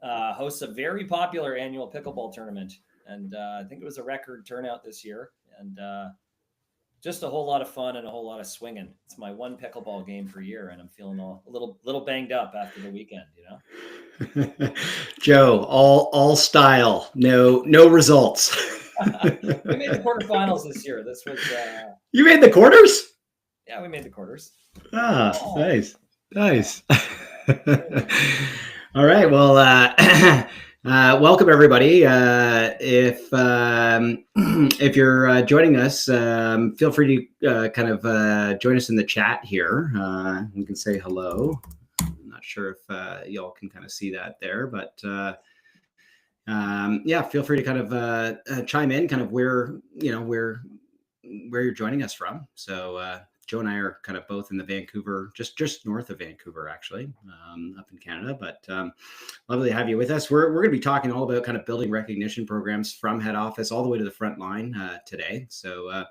hosts a very popular annual pickleball tournament. And I think it was a record turnout this year. And just a whole lot of fun and a whole lot of swinging. It's my one pickleball game per year, and I'm feeling a little banged up after the weekend, Joe, all style, no results. We made the quarterfinals this year. This was You made the quarters? Yeah, we made the quarters. Ah, nice. All right. Well, welcome everybody. If you're joining us, feel free to join us in the chat here. We can say hello. I'm not sure if y'all can kind of see that there, but feel free to chime in, where you're joining us from. So Joe and I are kind of both in the Vancouver, just north of Vancouver, actually, up in Canada. But lovely to have you with us. We're going to be talking all about kind of building recognition programs from head office all the way to the front line today. So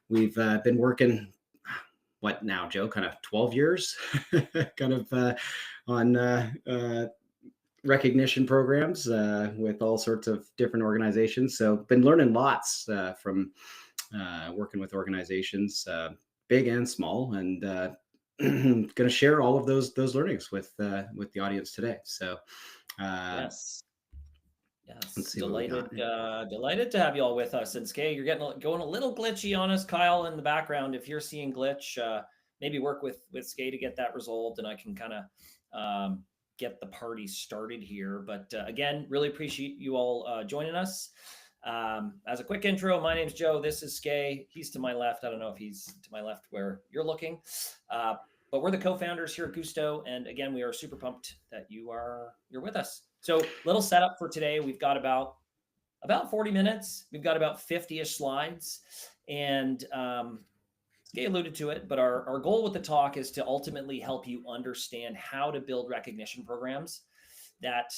we've been working, what now, Joe? Kind of 12 years, on recognition programs with all sorts of different organizations. So been learning lots from working with organizations, big and small, and going to share all of those learnings with the audience today. So yes, delighted to have you all with us. And Skai, you're going a little glitchy on us, Kyle, in the background. If you're seeing glitch, maybe work with Skai to get that resolved, and I can kind of get the party started here. But again, really appreciate you all joining us. As a quick intro, my name's Joe. This is Skai. He's to my left. I don't know if he's to my left where you're looking, but we're the co-founders here at Guusto. And again, we are super pumped that you're with us. So little setup for today. We've got about 40 minutes. We've got about 50-ish slides, and Skai alluded to it, but our goal with the talk is to ultimately help you understand how to build recognition programs that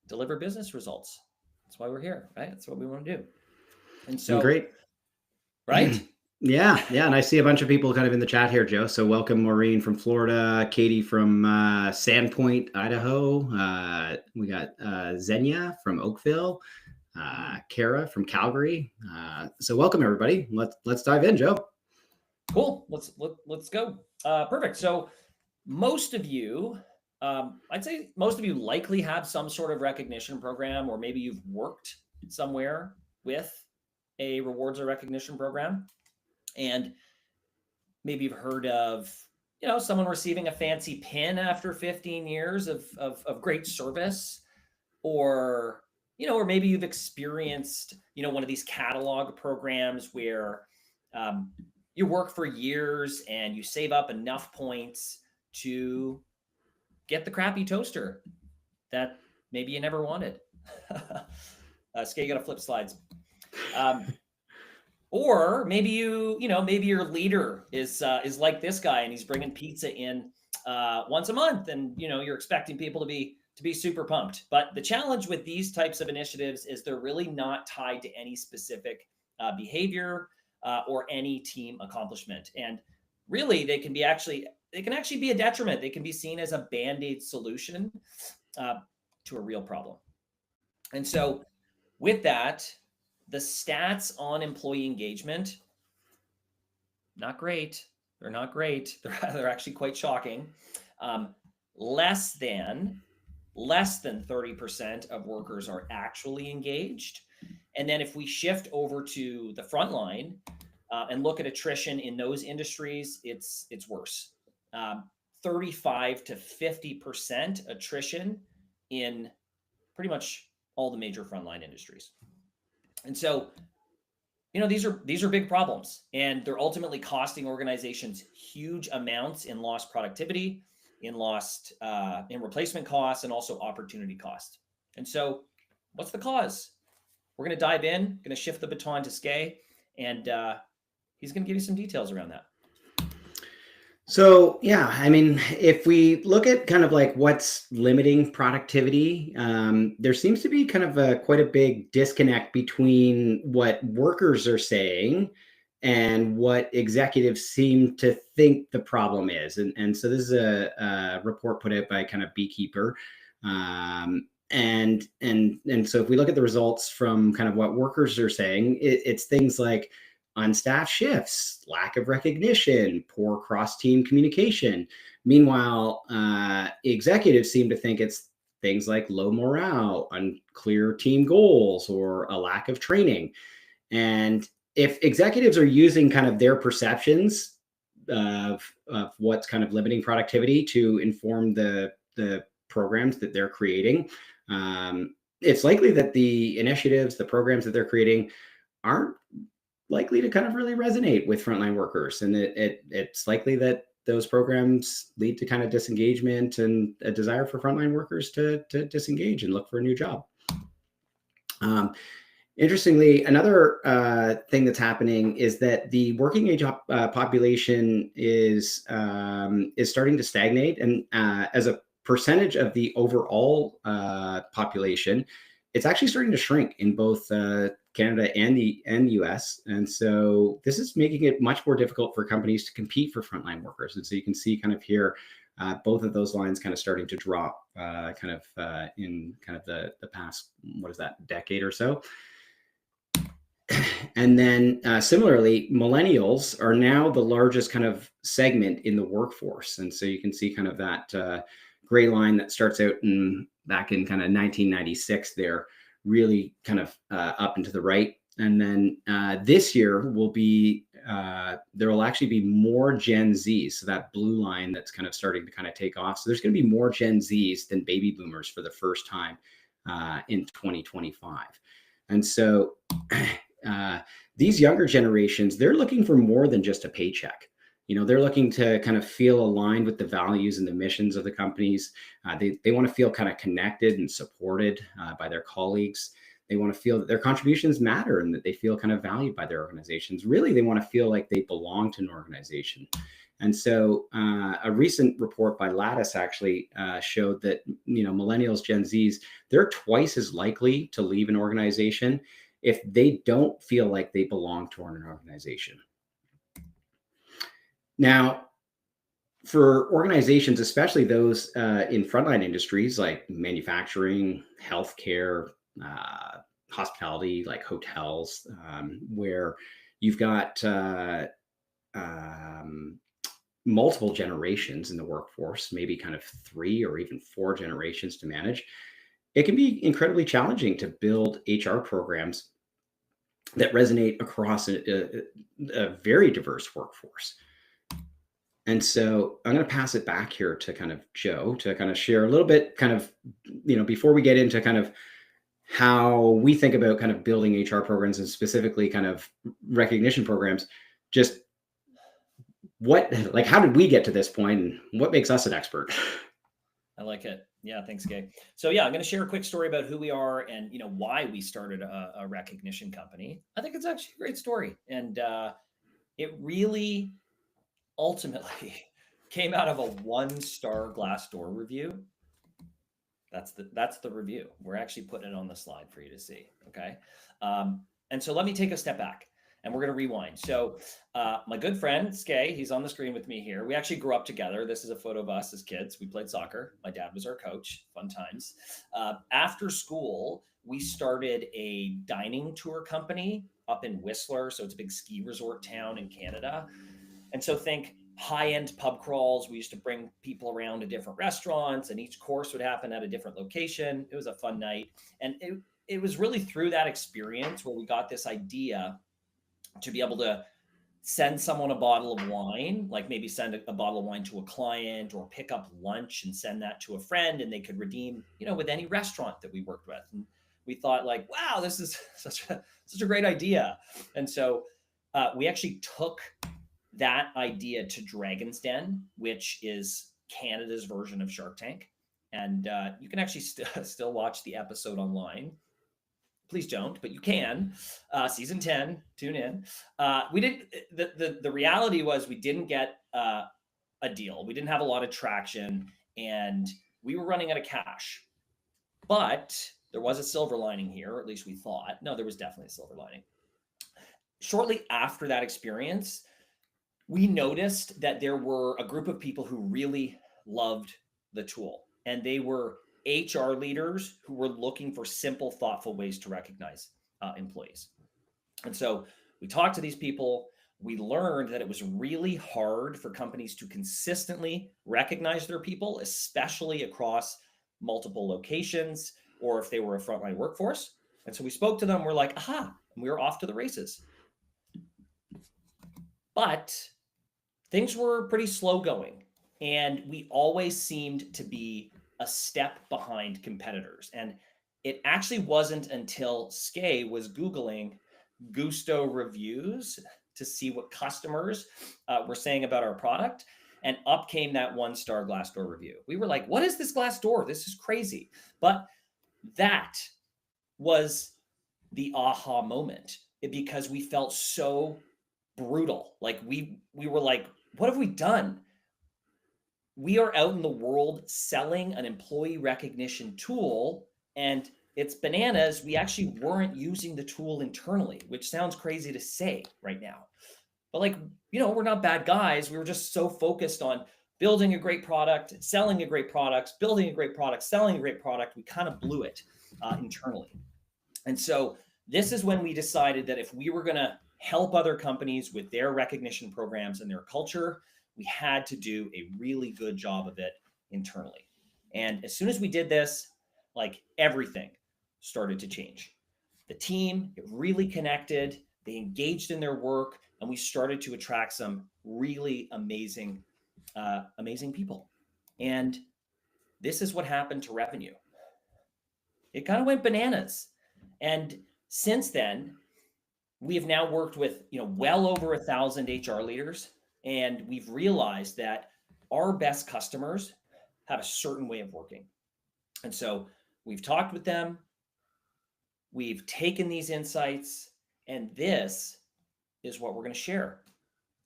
deliver business results. That's why we're here, right? That's what we want to do. And so, great, right? Yeah. And I see a bunch of people kind of in the chat here, Joe. So welcome Maureen from Florida, Katie from Sandpoint, Idaho. We got Zenya from Oakville, Kara from Calgary. So welcome everybody. Let's dive in, Joe. Cool. Let's go. Perfect. So most of you, I'd say most of you likely have some sort of recognition program, or maybe you've worked somewhere with a rewards or recognition program. And maybe you've heard of, someone receiving a fancy pin after 15 years of great service, or maybe you've experienced, one of these catalog programs where you work for years and you save up enough points to get the crappy toaster that maybe you never wanted. Skai, you got to flip slides. Or maybe maybe your leader is like this guy, and he's bringing pizza in once a month, and you're expecting people to be super pumped. But the challenge with these types of initiatives is they're really not tied to any specific behavior or any team accomplishment, and really they can actually be a detriment. They can be seen as a band-aid solution to a real problem. And so with that, the stats on employee engagement, not great. They're not great. They're actually quite shocking. Less than 30% of workers are actually engaged. And then if we shift over to the front line and look at attrition in those industries, it's worse. 35 to 50% attrition in pretty much all the major frontline industries. And so, these are big problems, and they're ultimately costing organizations huge amounts in lost productivity, in replacement costs, and also opportunity cost. And so, what's the cause? We're going to dive in, going to shift the baton to Skai, and he's going to give you some details around that. So, if we look at kind of like what's limiting productivity, there seems to be kind of quite a big disconnect between what workers are saying and what executives seem to think the problem is. And so this is a report put out by kind of Beekeeper. and so if we look at the results from kind of what workers are saying, it's things like unstaffed shifts, lack of recognition, poor cross-team communication. Meanwhile, executives seem to think it's things like low morale, unclear team goals, or a lack of training. And if executives are using kind of their perceptions of what's kind of limiting productivity to inform the programs that they're creating, it's likely that the initiatives, the programs that they're creating aren't likely to kind of really resonate with frontline workers. And it's likely that those programs lead to kind of disengagement and a desire for frontline workers to disengage and look for a new job. Interestingly, another thing that's happening is that the working age population is starting to stagnate, and as a percentage of the overall population, it's actually starting to shrink in both Canada and the US. And so this is making it much more difficult for companies to compete for frontline workers. And so you can see kind of here, both of those lines kind of starting to drop in kind of the past, what is that, decade or so. And then similarly, millennials are now the largest kind of segment in the workforce. And so you can see kind of that gray line that starts out back in kind of 1996 there, really kind of up and to the right. And then this year will be, there will actually be more Gen Zs. So that blue line that's kind of starting to kind of take off. So there's going to be more Gen Zs than baby boomers for the first time in 2025. And so these younger generations, they're looking for more than just a paycheck. You know, they're looking to kind of feel aligned with the values and the missions of the companies. They want to feel kind of connected and supported by their colleagues. They want to feel that their contributions matter and that they feel kind of valued by their organizations. Really, they want to feel like they belong to an organization. And so a recent report by Lattice actually showed that, you know, millennials, Gen Zs, they're twice as likely to leave an organization if they don't feel like they belong to an organization. Now, for organizations, especially those in frontline industries like manufacturing, healthcare, hospitality, like hotels, where you've got multiple generations in the workforce, maybe kind of 3 or even 4 generations to manage, it can be incredibly challenging to build HR programs that resonate across a very diverse workforce. And so I'm going to pass it back here to kind of Joe to kind of share a little bit kind of, you know, before we get into kind of how we think about kind of building HR programs and specifically kind of recognition programs, just how did we get to this point and what makes us an expert? I like it. Yeah, thanks, Gay. So yeah, I'm going to share a quick story about who we are and, you know, why we started a recognition company. I think it's actually a great story. And it really ultimately came out of a 1-star Glassdoor review. That's the review. We're actually putting it on the slide for you to see. Okay. And so let me take a step back and we're going to rewind. So my good friend, Skai, he's on the screen with me here. We actually grew up together. This is a photo of us as kids. We played soccer. My dad was our coach. Fun times. After school, we started a dining tour company up in Whistler. So it's a big ski resort town in Canada. And so think high-end pub crawls. We used to bring people around to different restaurants and each course would happen at a different location. It was a fun night. And it was really through that experience where we got this idea to be able to send someone a bottle of wine, like maybe send a bottle of wine to a client or pick up lunch and send that to a friend and they could redeem, you know, with any restaurant that we worked with. And we thought like, wow, this is such a great idea. And so we actually took that idea to Dragon's Den, which is Canada's version of Shark Tank. And you can actually still watch the episode online. Please don't, but you can. Season 10, tune in. We didn't. The reality was we didn't get a deal. We didn't have a lot of traction, and we were running out of cash. But there was a silver lining here, or at least we thought. No, there was definitely a silver lining. Shortly after that experience, we noticed that there were a group of people who really loved the tool, and they were HR leaders who were looking for simple, thoughtful ways to recognize employees. And so we talked to these people. We learned that it was really hard for companies to consistently recognize their people, especially across multiple locations or if they were a frontline workforce. And so we spoke to them. We're like, aha, and we were off to the races. But things were pretty slow going, and we always seemed to be a step behind competitors. And it actually wasn't until Skai was Googling Guusto reviews to see what customers were saying about our product, and up came that 1-star Glassdoor review. We were like, what is this Glassdoor? This is crazy. But that was the aha moment, because we felt so brutal. Like we were like, what have we done? We are out in the world selling an employee recognition tool, and it's bananas. We actually weren't using the tool internally, which sounds crazy to say right now. But like, we're not bad guys. We were just so focused on building a great product, selling a great product, building a great product, selling a great product. We kind of blew it internally. And so this is when we decided that if we were going to help other companies with their recognition programs and their culture, we had to do a really good job of it internally. And as soon as we did this, like, everything started to change. The team, it really connected, they engaged in their work, and we started to attract some really amazing people. And this is what happened to revenue. It kind of went bananas. And since then, we have now worked with well over 1,000 HR leaders, and we've realized that our best customers have a certain way of working. And so we've talked with them, we've taken these insights, and this is what we're going to share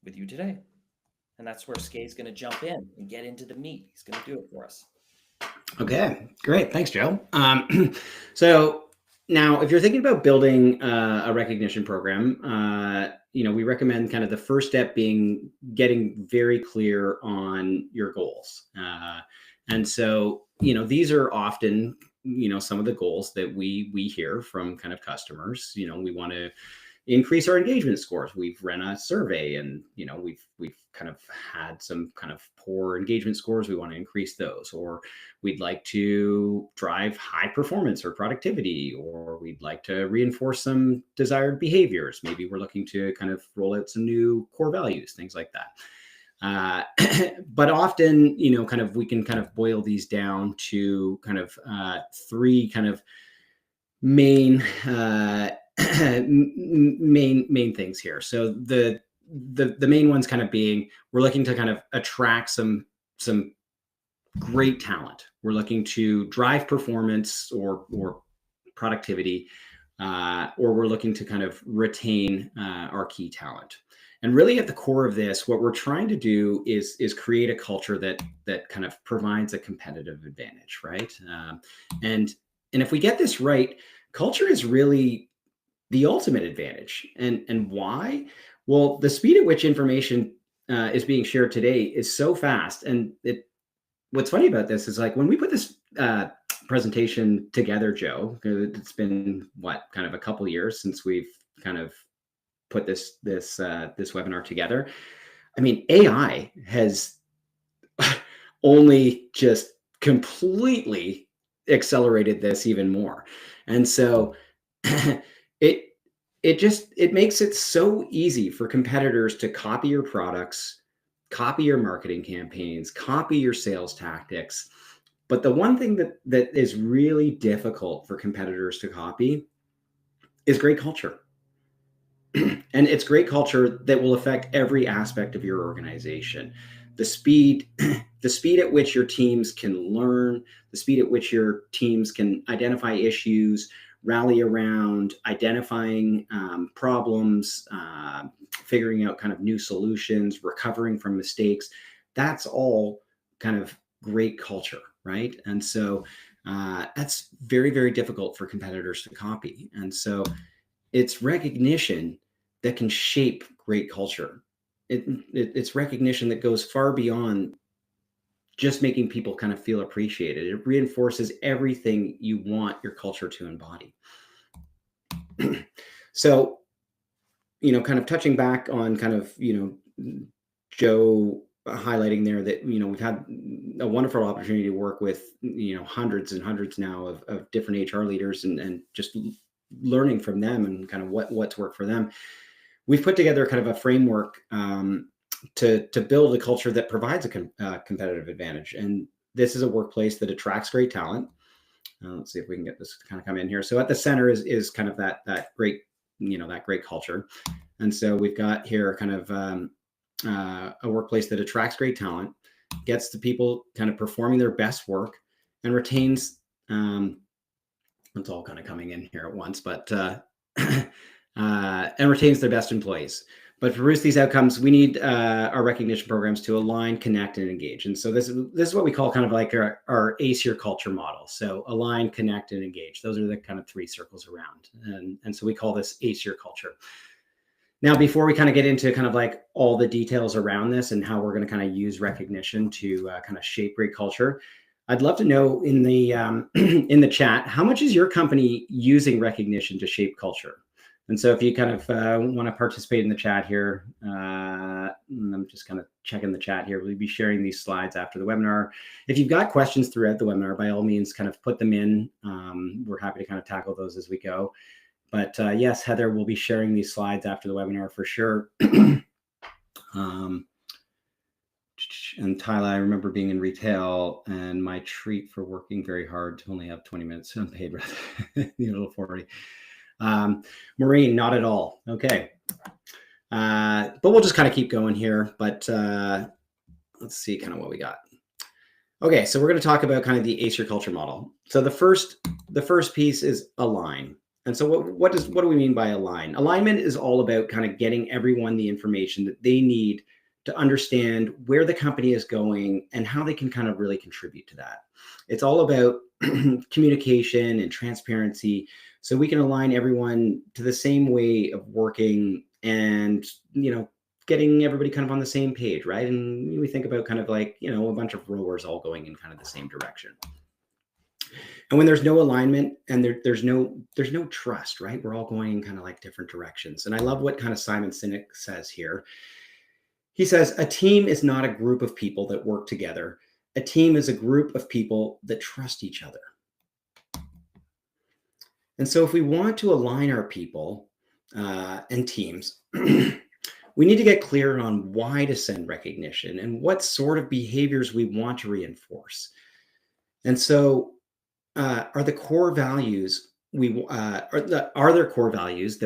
with you today. And that's where Skai's going to jump in and get into the meat. He's going to do it for us. Okay, great. Thanks, Joe. So now, if you're thinking about building a recognition program, we recommend kind of the first step being getting very clear on your goals. And so, these are often, some of the goals that we hear from kind of customers. We want to increase our engagement scores. We've run a survey, and we've kind of had some kind of poor engagement scores. We want to increase those, or we'd like to drive high performance or productivity, or we'd like to reinforce some desired behaviors. Maybe we're looking to kind of roll out some new core values, things like that. But often, kind of we can kind of boil these down to kind of three kind of main things here. So the main ones kind of being, we're looking to kind of attract some great talent. We're looking to drive performance or productivity, or we're looking to kind of retain our key talent. And really at the core of this, what we're trying to do is create a culture that kind of provides a competitive advantage, right? And if we get this right, culture is really the ultimate advantage. And why? Well, the speed at which information is being shared today is so fast. And what's funny about this is, like, when we put this presentation together, Joe, it's been kind of a couple years since we've kind of put this webinar together. I mean, AI has only just completely accelerated this even more. And so it makes it so easy for competitors to copy your products, copy your marketing campaigns, copy your sales tactics. But the one thing that is really difficult for competitors to copy is great culture. And it's great culture that will affect every aspect of your organization. The speed at which your teams can learn, the speed at which your teams can identify issues, rally around, identifying problems, figuring out kind of new solutions, recovering from mistakes. That's all kind of great culture, right? And so that's very, very difficult for competitors to copy. And so it's recognition that can shape great culture. It's recognition that goes far beyond just making people kind of feel appreciated. It reinforces everything you want your culture to embody. So, kind of touching back on kind of, Joe highlighting there that, we've had a wonderful opportunity to work with, hundreds and hundreds now of different HR leaders and just learning from them and kind of what's worked for them. We've put together kind of a framework to build a culture that provides a competitive advantage. And this is a workplace that attracts great talent. Let's see if we can get this to kind of come in here. So at the center is kind of that great, that great culture. And so we've got here kind of a workplace that attracts great talent, gets the people kind of performing their best work, and retains, it's all kind of coming in here at once, but and retains their best employees. But to produce these outcomes, we need our recognition programs to align, connect, and engage. And so this is what we call kind of like our ACER culture model. So align, connect, and engage. Those are the kind of 3 circles around. And so we call this ACER culture. Now, before we kind of get into kind of like all the details around this and how we're going to kind of use recognition to kind of shape great culture, I'd love to know in the in the chat, how much is your company using recognition to shape culture? And so if you kind of want to participate in the chat here, I'm just kind of checking the chat here. We'll be sharing these slides after the webinar. If you've got questions throughout the webinar, by all means, kind of put them in. We're happy to kind of tackle those as we go. But yes, Heather will be sharing these slides after the webinar for sure. And Tyler, I remember being in retail and my treat for working very hard to only have 20 minutes unpaid rather than a little 40. Maureen, not at all. Okay. But we'll just kind of keep going here. But let's see kind of what we got. Okay, so we're going to talk about kind of the ACER culture model. So the first piece is align. And so what do we mean by align? Alignment is all about kind of getting everyone the information that they need to understand where the company is going and how they can kind of really contribute to that. It's all about communication and transparency, so we can align everyone to the same way of working and, getting everybody kind of on the same page, right? And we think about kind of like, a bunch of rowers all going in kind of the same direction. And when there's no alignment and there's no trust, right? We're all going in kind of like different directions. And I love what kind of Simon Sinek says here. He says, a team is not a group of people that work together. A team is a group of people that trust each other. And so if we want to align our people and teams, we need to get clear on why to send recognition and what sort of behaviors we want to reinforce. And so are there core values that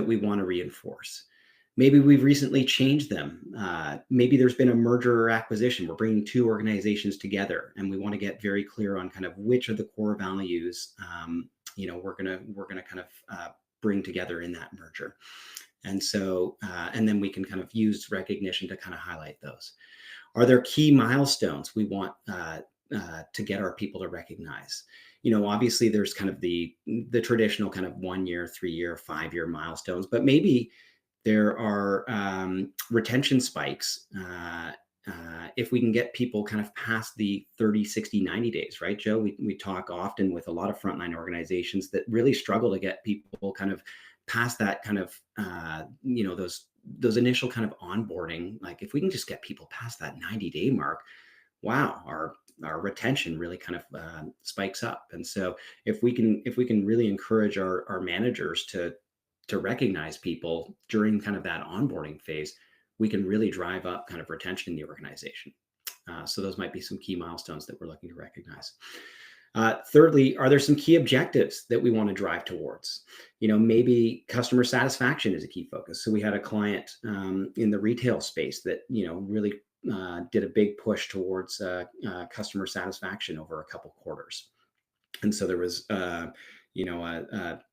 we want to reinforce? Maybe we've recently changed them. Maybe there's been a merger or acquisition. We're bringing 2 organizations together, and we want to get very clear on kind of which are the core values we're gonna kind of bring together in that merger. And so, and then we can kind of use recognition to kind of highlight those. Are there key milestones we want to get our people to recognize? Obviously there's kind of the traditional kind of 1 year, 3 year, 5 year milestones, but maybe there are retention spikes if we can get people kind of past the 30, 60, 90 days, right, Joe? We talk often with a lot of frontline organizations that really struggle to get people kind of past that kind of, those initial kind of onboarding. Like if we can just get people past that 90-day mark, wow, our retention really kind of spikes up. And so if we can really encourage our managers to recognize people during kind of that onboarding phase, we can really drive up kind of retention in the organization. So those might be some key milestones that we're looking to recognize. Thirdly, are there some key objectives that we want to drive towards? Maybe customer satisfaction is a key focus. So we had a client in the retail space that, really did a big push towards customer satisfaction over a couple quarters. And so there was, a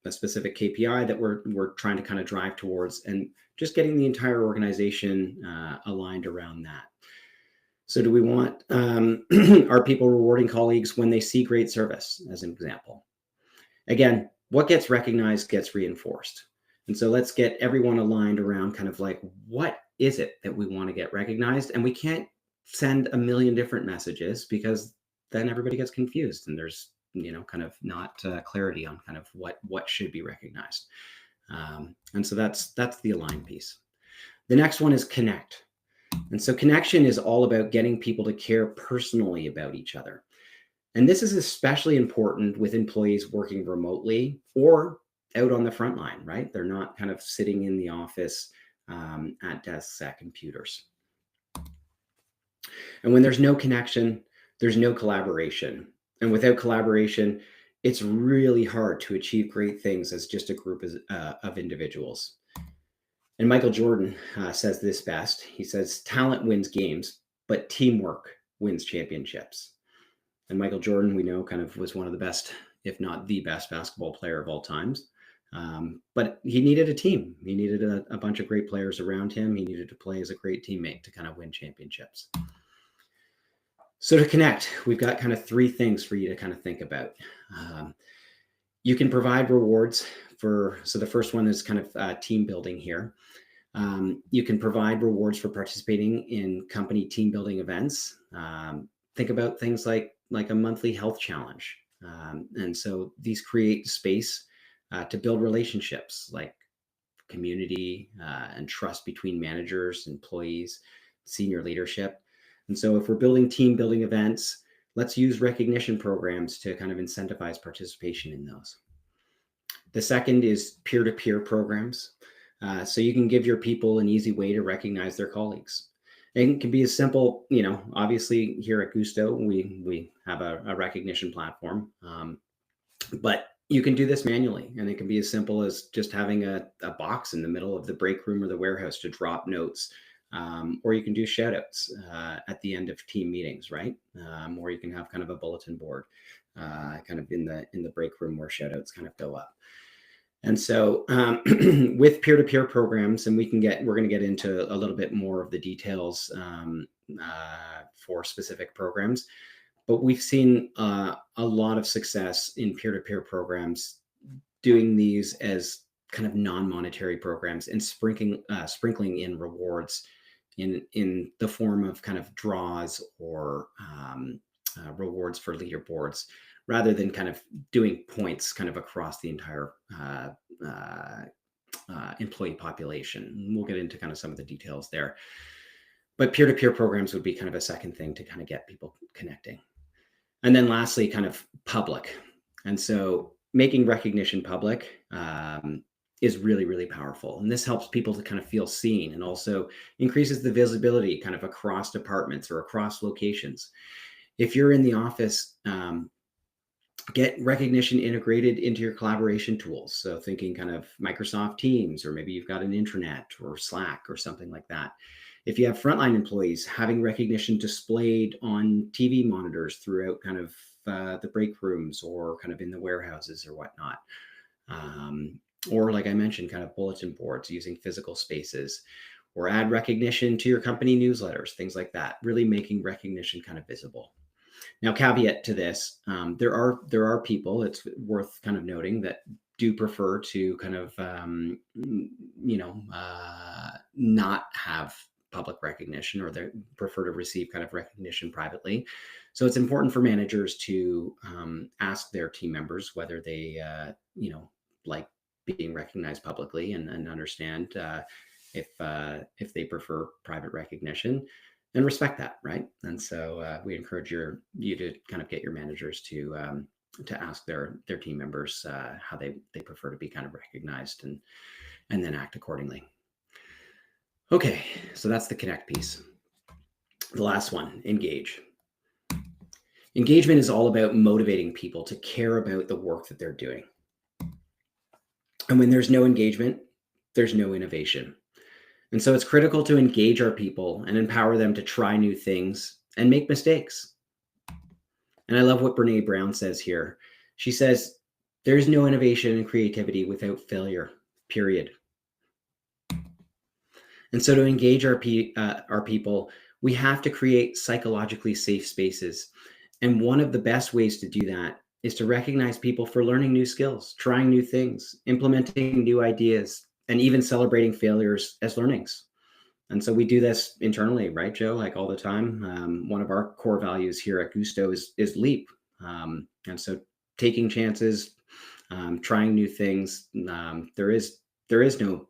specific KPI that we're trying to kind of drive towards, and just getting the entire organization aligned around that. So do we want our people rewarding colleagues when they see great service, as an example? Again, what gets recognized gets reinforced. And so let's get everyone aligned around kind of like, what is it that we want to get recognized? And we can't send a million different messages, because then everybody gets confused and there's, kind of not clarity on kind of what should be recognized. And so that's the align piece. The next one is connect. And so connection is all about getting people to care personally about each other. And this is especially important with employees working remotely or out on the front line, right? They're not kind of sitting in the office at desks at computers. And when there's no connection, there's no collaboration. And without collaboration, it's really hard to achieve great things as just a group of individuals. And Michael Jordan says this best. He says, talent wins games, but teamwork wins championships. And Michael Jordan, we know, kind of was one of the best, if not the best basketball player of all times. But he needed a team. He needed a bunch of great players around him. He needed to play as a great teammate to kind of win championships. So to connect, we've got kind of 3 things for you to kind of think about. You can provide rewards so the first one is kind of team building here. You can provide rewards for participating in company team building events. Think about things like a monthly health challenge. And so these create space to build relationships like community and trust between managers, employees, senior leadership. And so if we're building team building events, let's use recognition programs to kind of incentivize participation in those. The second is peer-to-peer programs. So you can give your people an easy way to recognize their colleagues. And it can be as simple, obviously here at Guusto, we have a recognition platform, but you can do this manually, and it can be as simple as just having a box in the middle of the break room or the warehouse to drop notes. Or you can do shout outs at the end of team meetings, right? Or you can have kind of a bulletin board kind of in the break room where shout outs kind of go up. And so with peer-to-peer programs, and we're going to get into a little bit more of the details for specific programs, but we've seen a lot of success in peer-to-peer programs doing these as kind of non-monetary programs and sprinkling in rewards in the form of kind of draws or rewards for leaderboards, rather than kind of doing points kind of across the entire employee population. We'll get into kind of some of the details there. But peer-to-peer programs would be kind of a second thing to kind of get people connecting. And then lastly, kind of public. And so making recognition public is really, really powerful. And this helps people to kind of feel seen, and also increases the visibility kind of across departments or across locations. If you're in the office, get recognition integrated into your collaboration tools. So thinking kind of Microsoft Teams, or maybe you've got an intranet or Slack or something like that. If you have frontline employees, having recognition displayed on TV monitors throughout kind of the break rooms or kind of in the warehouses or whatnot. Or like I mentioned, kind of bulletin boards using physical spaces, or add recognition to your company newsletters, things like that, really making recognition kind of visible. Now, caveat to this, there are people, it's worth kind of noting, that do prefer to kind of, not have public recognition, or they prefer to receive kind of recognition privately. So it's important for managers to ask their team members whether they, like being recognized publicly, and understand if they prefer private recognition, and respect that, right? And so we encourage you to kind of get your managers to ask their team members how they prefer to be kind of recognized, and then act accordingly. Okay, so that's the connect piece. The last one, engage. Engagement is all about motivating people to care about the work that they're doing. And when there's no engagement, there's no innovation. And so it's critical to engage our people and empower them to try new things and make mistakes. And I love what Brene Brown says here. She says, there's no innovation and creativity without failure, period. And so to engage our people, we have to create psychologically safe spaces. And one of the best ways to do that is to recognize people for learning new skills, trying new things, implementing new ideas, and even celebrating failures as learnings. And so we do this internally, right, Joe? Like all the time. One of our core values here at Guusto is leap. And so taking chances, trying new things. There is no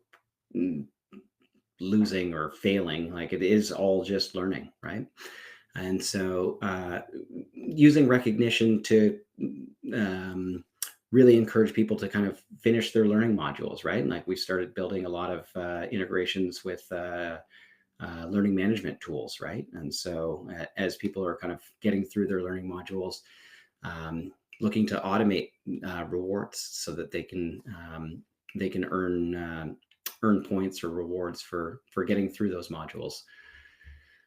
losing or failing. Like it is all just learning, right? And so using recognition to really encourage people to kind of finish their learning modules, right? And like we started building a lot of integrations with learning management tools, right? And so as people are kind of getting through their learning modules, looking to automate rewards so that they can earn points or rewards for getting through those modules.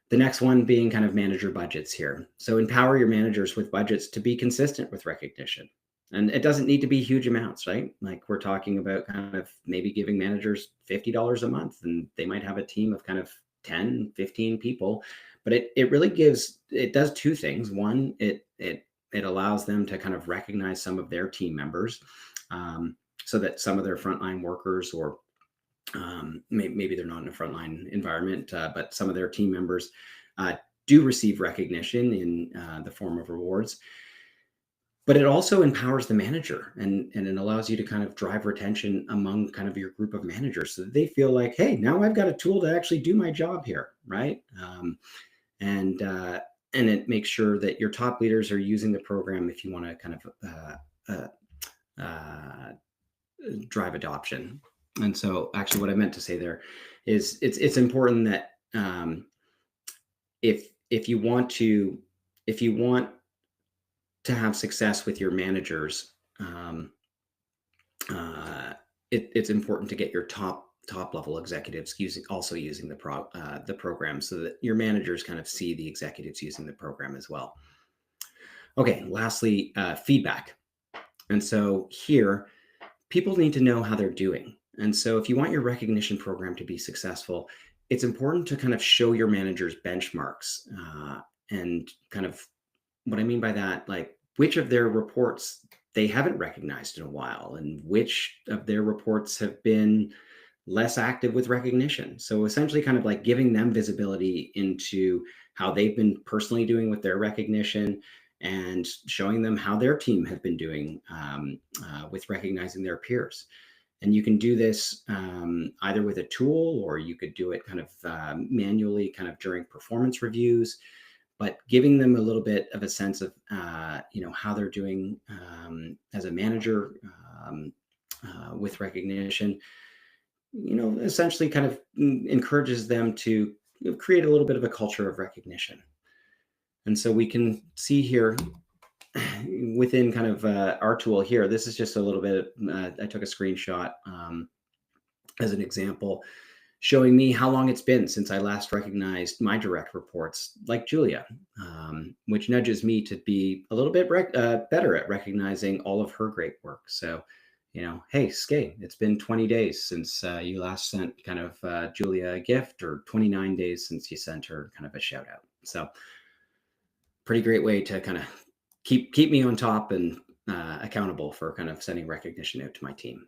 The next one being kind of manager budgets here. So empower your managers with budgets to be consistent with recognition. And it doesn't need to be huge amounts, right? Like we're talking about kind of maybe giving managers $50 a month, and they might have a team of kind of 10, 15 people. But it really it does two things. One, it allows them to kind of recognize some of their team members, so that some of their frontline workers, or maybe they're not in a frontline environment, but some of their team members do receive recognition in the form of rewards. But it also empowers the manager, and it allows you to kind of drive retention among kind of your group of managers, so that they feel like, hey, now I've got a tool to actually do my job here, right? And it makes sure that your top leaders are using the program if you want to kind of drive adoption. And so actually what I meant to say there is it's important that if you want to have success with your managers, it's important to get your top level executives using the program, so that your managers kind of see the executives using the program as well. Okay, lastly, feedback. And so here, people need to know how they're doing. And so if you want your recognition program to be successful, it's important to kind of show your managers benchmarks, and kind of what I mean by that, like which of their reports they haven't recognized in a while, and which of their reports have been less active with recognition. So essentially kind of like giving them visibility into how they've been personally doing with their recognition, and showing them how their team have been doing with recognizing their peers. And you can do this either with a tool, or you could do it kind of manually, kind of during performance reviews. But giving them a little bit of a sense of how they're doing as a manager with recognition, essentially kind of encourages them to create a little bit of a culture of recognition. And so we can see here within kind of our tool here, this is just a little bit, I took a screenshot as an example, showing me how long it's been since I last recognized my direct reports, like Julia, which nudges me to be a little bit better at recognizing all of her great work. So, hey, Skai, it's been 20 days since you last sent kind of Julia a gift, or 29 days since you sent her kind of a shout out. So pretty great way to kind of keep me on top and accountable for kind of sending recognition out to my team.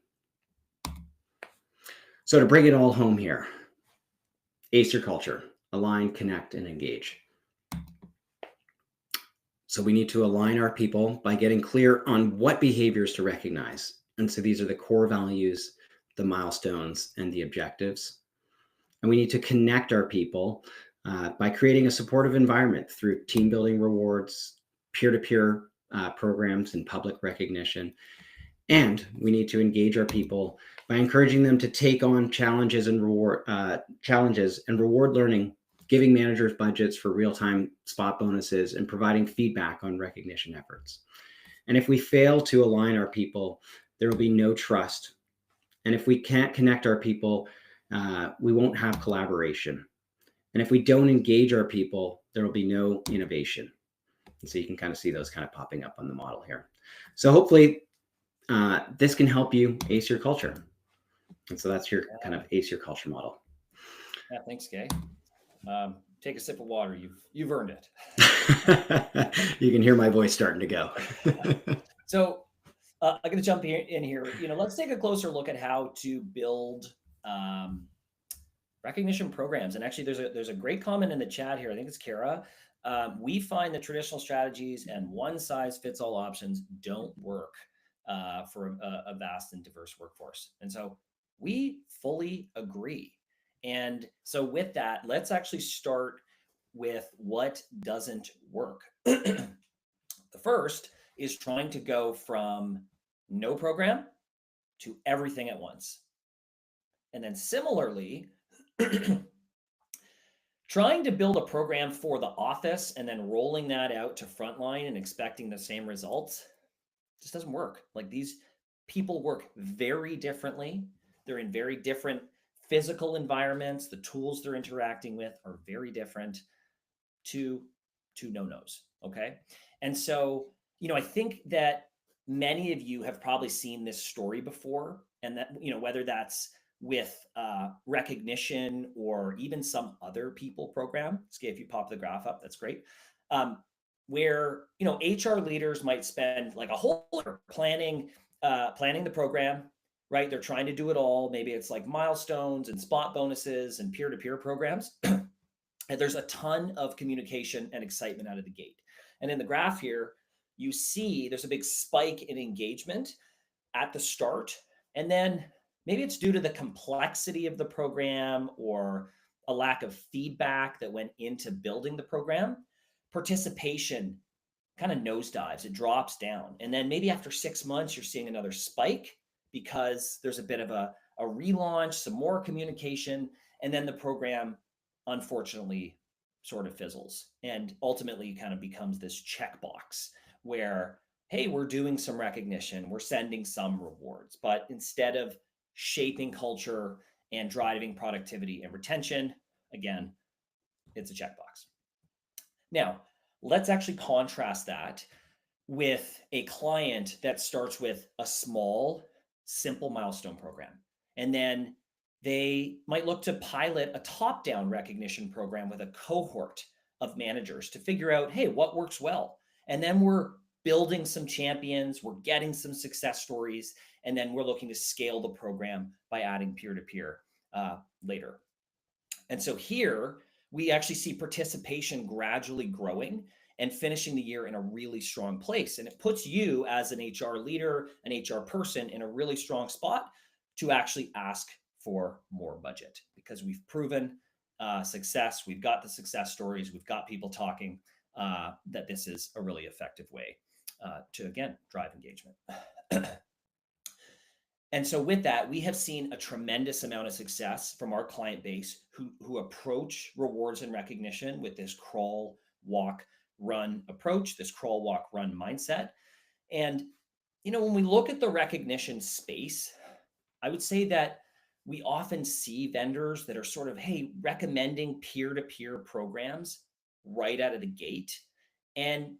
So to bring it all home here, ace your culture, align, connect, and engage. So we need to align our people by getting clear on what behaviors to recognize. And so these are the core values, the milestones, and the objectives. And we need to connect our people by creating a supportive environment through team building rewards, peer-to-peer programs, and public recognition. And we need to engage our people by encouraging them to take on challenges and reward learning, giving managers budgets for real-time spot bonuses, and providing feedback on recognition efforts. And if we fail to align our people, there will be no trust. And if we can't connect our people, we won't have collaboration. And if we don't engage our people, there will be no innovation. And so you can kind of see those kind of popping up on the model here. So hopefully this can help you ace your culture. And so that's your kind of ace your culture model. Yeah, thanks, Skai. Take a sip of water. You've earned it. You can hear my voice starting to go. So I'm going to jump in here. Let's take a closer look at how to build recognition programs. And actually, there's a great comment in the chat here. I think it's Kara. We find that traditional strategies and one size fits all options don't work for a vast and diverse workforce. And so we fully agree. And so with that, let's actually start with what doesn't work. The first is trying to go from no program to everything at once. And then similarly, trying to build a program for the office and then rolling that out to frontline and expecting the same results just doesn't work. Like, these people work very differently. They're in very different physical environments. The tools they're interacting with are very different. Two no-nos, okay? And so, I think that many of you have probably seen this story before, and that, whether that's with recognition or even some other people program. Skai, if you pop the graph up, that's great. Where HR leaders might spend like a whole year planning the program, right? They're trying to do it all. Maybe it's like milestones and spot bonuses and peer-to-peer programs. And there's a ton of communication and excitement out of the gate. And in the graph here, you see there's a big spike in engagement at the start, and then maybe it's due to the complexity of the program or a lack of feedback that went into building the program. Participation kind of nosedives, it drops down. And then maybe after 6 months, you're seeing another spike because there's a bit of a relaunch, some more communication, and then the program, unfortunately, sort of fizzles and ultimately kind of becomes this checkbox where, hey, we're doing some recognition, we're sending some rewards, but instead of shaping culture and driving productivity and retention, again, it's a checkbox. Now, let's actually contrast that with a client that starts with a small, simple milestone program. And then they might look to pilot a top-down recognition program with a cohort of managers to figure out, hey, what works well? And then we're building some champions, we're getting some success stories, and then we're looking to scale the program by adding peer-to-peer later. And so here, we actually see participation gradually growing and finishing the year in a really strong place. And it puts you as an HR leader, an HR person, in a really strong spot to actually ask for more budget, because we've proven success. We've got the success stories. We've got people talking that this is a really effective way to, again, drive engagement. And so with that, we have seen a tremendous amount of success from our client base who approach rewards and recognition with this crawl, walk, run approach, this crawl, walk, run mindset. And, when we look at the recognition space, I would say that we often see vendors that are sort of, hey, recommending peer-to-peer programs right out of the gate. And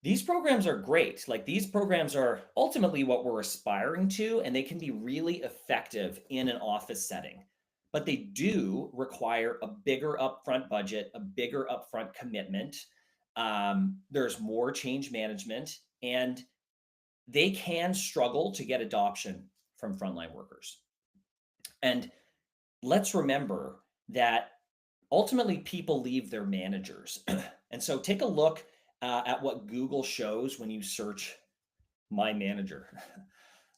these programs are great. Like, these programs are ultimately what we're aspiring to, and they can be really effective in an office setting. But they do require a bigger upfront budget, a bigger upfront commitment. There's more change management, and they can struggle to get adoption from frontline workers. And let's remember that ultimately people leave their managers. And so take a look at what Google shows when you search my manager.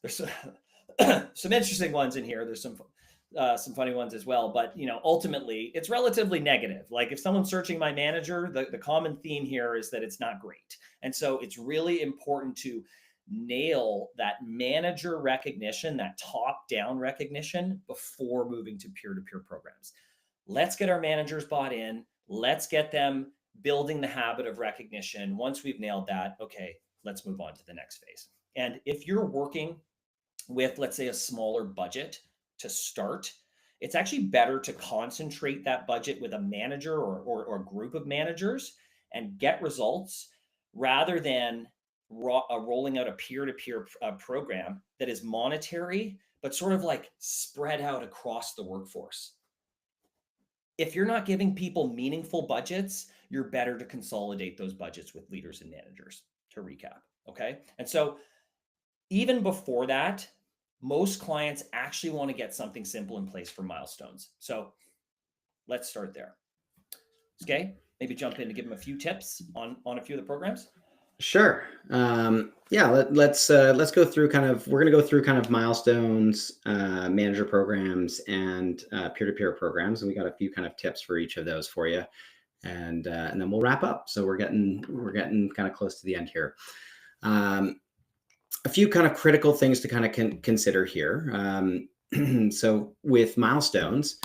There's some interesting ones in here. There's some funny ones as well, but ultimately it's relatively negative. Like, if someone's searching my manager, the common theme here is that it's not great. And so it's really important to nail that manager recognition, that top-down recognition, before moving to peer-to-peer programs. Let's get our managers bought in. Let's get them building the habit of recognition. Once we've nailed that, okay, let's move on to the next phase. And if you're working with, let's say, a smaller budget to start, it's actually better to concentrate that budget with a manager or a group of managers and get results, rather than rolling out a peer-to-peer program that is monetary, but sort of like spread out across the workforce. If you're not giving people meaningful budgets, you're better to consolidate those budgets with leaders and managers, to recap, okay? And so even before that, most clients actually want to get something simple in place for milestones. So let's start there. Skai, maybe jump in to give them a few tips on a few of the programs. Sure. Yeah, let's go through we're going to go through kind of milestones, manager programs, and peer-to-peer programs. And we got a few kind of tips for each of those for you. And then we'll wrap up. So we're getting kind of close to the end here. A few kind of critical things to kind of consider here. So with milestones,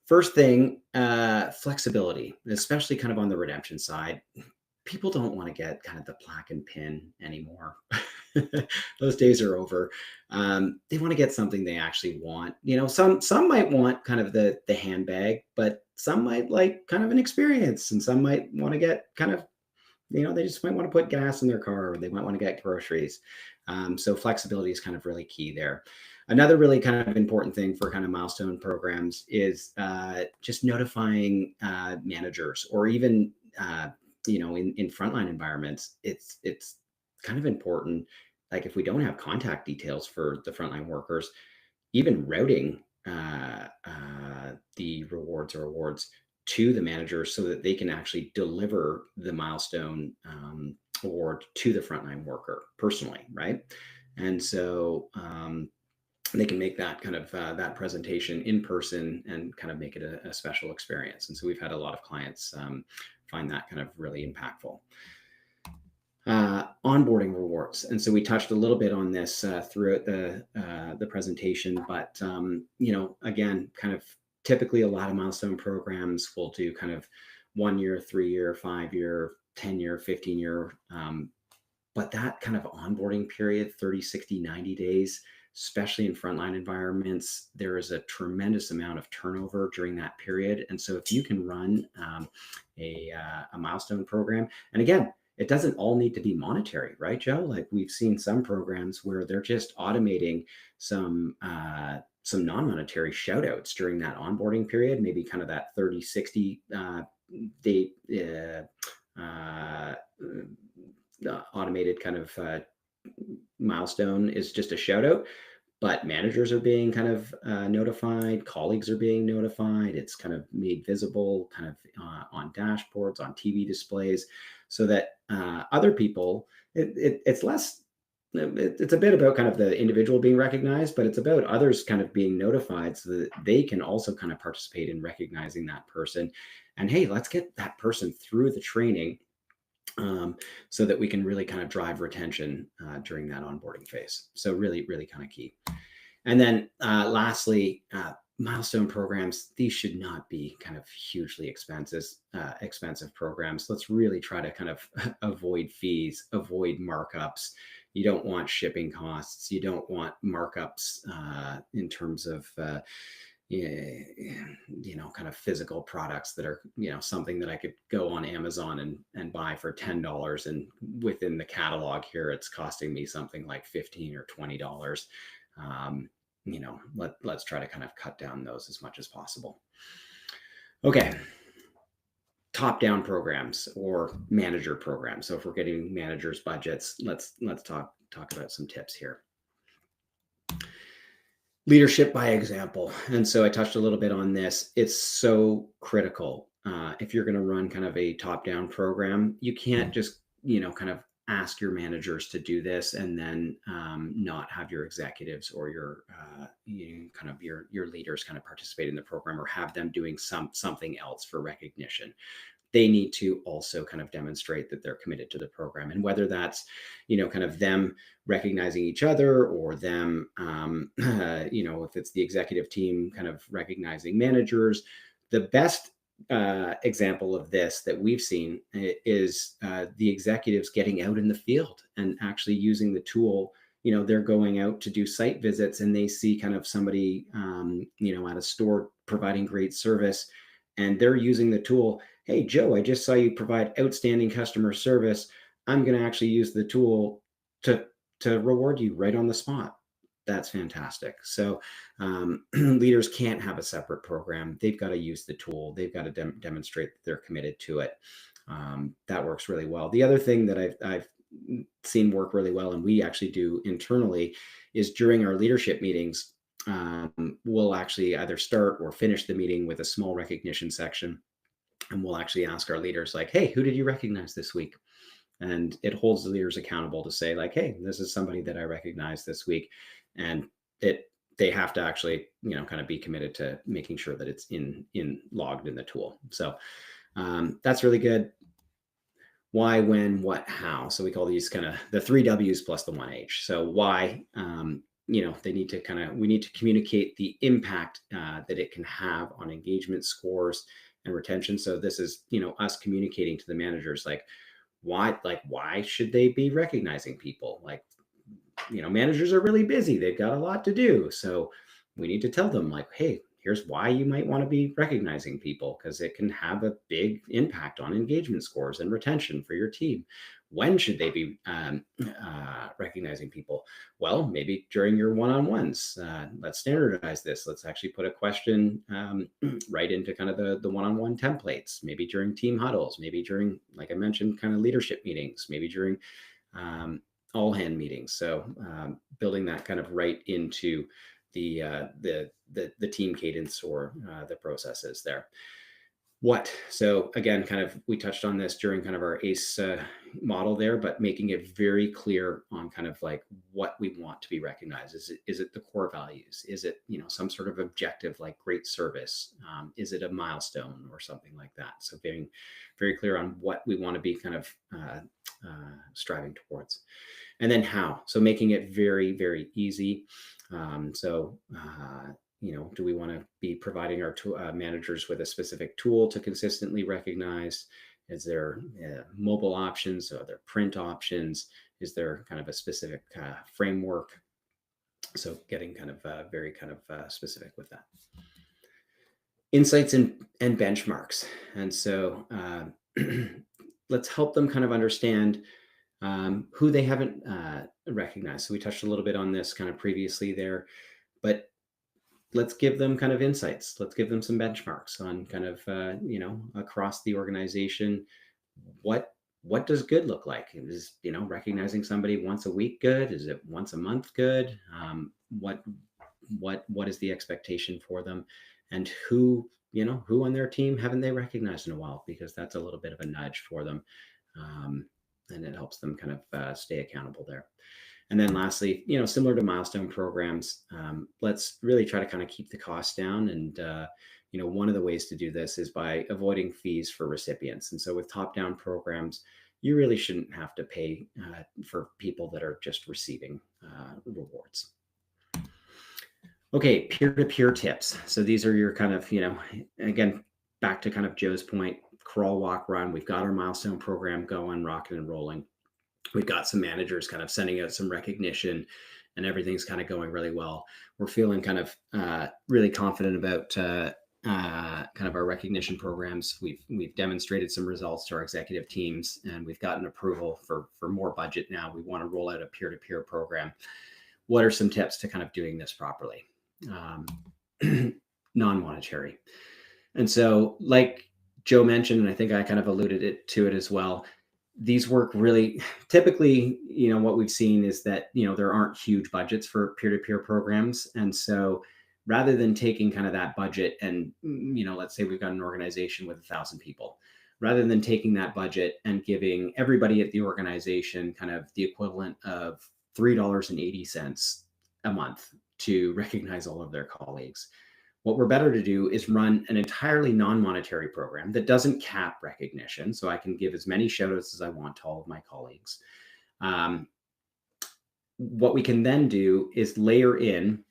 first thing, flexibility, especially kind of on the redemption side. People don't want to get kind of the plaque and pin anymore. Those days are over. They want to get something they actually want. Some might want kind of the handbag, but some might like kind of an experience, and some might want to get kind of, they just might want to put gas in their car, or they might want to get groceries. So flexibility is kind of really key there. Another really kind of important thing for kind of milestone programs is just notifying managers, or even in frontline environments. It's kind of important. Like if we don't have contact details for the frontline workers, even routing the rewards or awards to the managers so that they can actually deliver the milestone award to the frontline worker personally, right? And so they can make that kind of that presentation in person and kind of make it a special experience. And so we've had a lot of clients find that kind of really impactful. Onboarding rewards. And so we touched a little bit on this throughout the presentation, but again, kind of typically a lot of milestone programs will do kind of 1 year, 3 year, 5 year, 10 year, 15 year. But that kind of onboarding period, 30, 60, 90 days, especially in frontline environments, there is a tremendous amount of turnover during that period. And so if you can run a milestone program, and again, it doesn't all need to be monetary, right, Joe? Like we've seen some programs where they're just automating some non-monetary shout outs during that onboarding period, maybe kind of that 30, 60 day automated kind of milestone is just a shout out, but managers are being kind of notified, colleagues are being notified. It's kind of made visible kind of on dashboards, on TV displays, so that other people, it's less, it's a bit about kind of the individual being recognized, but it's about others kind of being notified so that they can also kind of participate in recognizing that person. And hey, let's get that person through the training so that we can really kind of drive retention during that onboarding phase. So really, really kind of key. And then lastly, milestone programs, these should not be kind of hugely expensive programs. Let's really try to kind of avoid fees, avoid markups. You don't want shipping costs. You don't want markups in terms of kind of physical products that are, something that I could go on Amazon and buy for $10. And within the catalog here, it's costing me something like $15 or $20. Let's try to kind of cut down those as much as possible. Okay. Top-down programs or manager programs. So if we're getting managers' budgets, let's talk about some tips here. Leadership by example. And so I touched a little bit on this. It's so critical. If you're going to run kind of a top-down program, you can't just, kind of ask your managers to do this and then not have your executives or your leaders kind of participate in the program, or have them doing something else for recognition. They need to also kind of demonstrate that they're committed to the program. And whether that's, kind of them recognizing each other, or them, if it's the executive team kind of recognizing managers. The best example of this that we've seen is the executives getting out in the field and actually using the tool. They're going out to do site visits, and they see kind of somebody, at a store providing great service, and they're using the tool. Hey, Joe, I just saw you provide outstanding customer service. I'm going to actually use the tool to reward you right on the spot. That's fantastic. So leaders can't have a separate program. They've got to use the tool. They've got to demonstrate that they're committed to it. That works really well. The other thing that I've seen work really well, and we actually do internally, is during our leadership meetings, we'll actually either start or finish the meeting with a small recognition section. And we'll actually ask our leaders, like, hey, who did you recognize this week? And it holds the leaders accountable to say, like, hey, this is somebody that I recognize this week. And they have to actually, kind of be committed to making sure that it's in logged in the tool. So that's really good. Why, when, what, how. So we call these kind of the 3 W's plus the 1 H. So why, we need to communicate the impact that it can have on engagement scores and retention. So this is, us communicating to the managers, like, why should they be recognizing people? Like, managers are really busy. They've got a lot to do. So we need to tell them, like, hey, here's why you might want to be recognizing people, because it can have a big impact on engagement scores and retention for your team. When should they be recognizing people? Well, maybe during your one-on-ones. Let's standardize this. Let's actually put a question right into kind of the one-on-one templates, maybe during team huddles, maybe during, like I mentioned, kind of leadership meetings, maybe during all hand meetings. So building that kind of right into the team cadence or the processes there. What? So again, kind of, we touched on this during kind of our ACE model there, but making it very clear on kind of like what we want to be recognized. Is it the core values? Is it, some sort of objective like great service? Is it a milestone or something like that? So being very clear on what we want to be kind of striving towards. And then how. So making it very, very easy. Do we want to be providing our managers with a specific tool to consistently recognize? Is there mobile options? Are there print options? Is there kind of a specific framework? So getting kind of very kind of specific with that. Insights and benchmarks. And so let's help them kind of understand who they haven't recognized. So we touched a little bit on this kind of previously there, but let's give them kind of insights. Let's give them some benchmarks on kind of, across the organization. What does good look like? Is, recognizing somebody once a week good? Is it once a month good? What is the expectation for them? And who on their team haven't they recognized in a while? Because that's a little bit of a nudge for them. And it helps them kind of stay accountable there. And then lastly, similar to milestone programs, let's really try to kind of keep the costs down. And, one of the ways to do this is by avoiding fees for recipients. And so with top-down programs, you really shouldn't have to pay for people that are just receiving rewards. Okay, peer-to-peer tips. So these are your kind of, again, back to kind of Joe's point, crawl, walk, run. We've got our milestone program going, rocking and rolling. We've got some managers kind of sending out some recognition, and everything's kind of going really well. We're feeling kind of really confident about kind of our recognition programs. We've demonstrated some results to our executive teams, and we've gotten approval for more budget now. We want to roll out a peer-to-peer program. What are some tips to kind of doing this properly? Non-monetary. And so, like Joe mentioned, and I think I kind of alluded to it as well, these work really typically, what we've seen is that, there aren't huge budgets for peer-to-peer programs. And so rather than taking kind of that budget and, let's say we've got an organization with 1,000 people, rather than taking that budget and giving everybody at the organization kind of the equivalent of $3.80 a month to recognize all of their colleagues, what we're better to do is run an entirely non-monetary program that doesn't cap recognition. So I can give as many shout outs as I want to all of my colleagues. What we can then do is layer in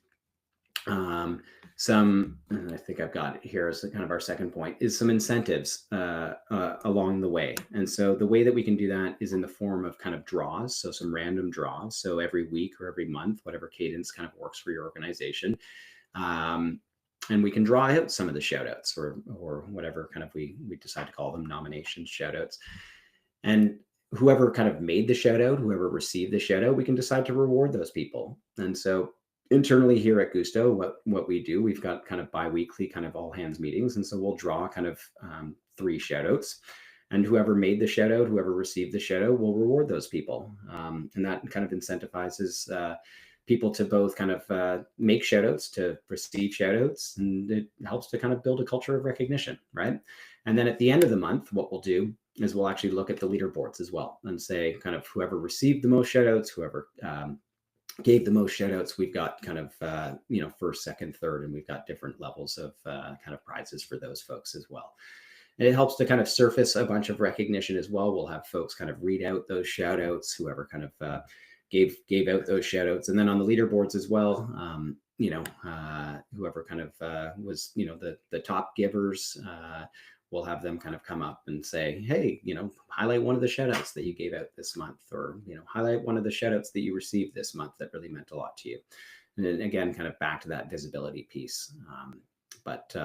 some, and I think I've got it here as kind of our second point, is some incentives along the way. And so the way that we can do that is in the form of kind of draws. So some random draws. So every week or every month, whatever cadence kind of works for your organization. And we can draw out some of the shout outs or whatever kind of we decide to call them, nominations, shout outs. And whoever kind of made the shout out, whoever received the shout out, we can decide to reward those people. And so internally here at Guusto, what we do, we've got kind of bi-weekly kind of all hands meetings. And so we'll draw kind of 3 shout outs. And whoever made the shout out, whoever received the shout out, will reward those people. And that kind of incentivizes people to both kind of make shout outs, to receive shout outs, and it helps to kind of build a culture of recognition, right? And then at the end of the month, what we'll do is we'll actually look at the leaderboards as well and say kind of whoever received the most shout outs, whoever gave the most shout outs, we've got kind of, first, second, third, and we've got different levels of kind of prizes for those folks as well. And it helps to kind of surface a bunch of recognition as well. We'll have folks kind of read out those shout outs, whoever kind of gave out those shout outs. And then on the leaderboards as well, whoever kind of was, the top givers, we'll have them kind of come up and say, hey, highlight one of the shout outs that you gave out this month, or, highlight one of the shout outs that you received this month that really meant a lot to you. And then again, kind of back to that visibility piece. But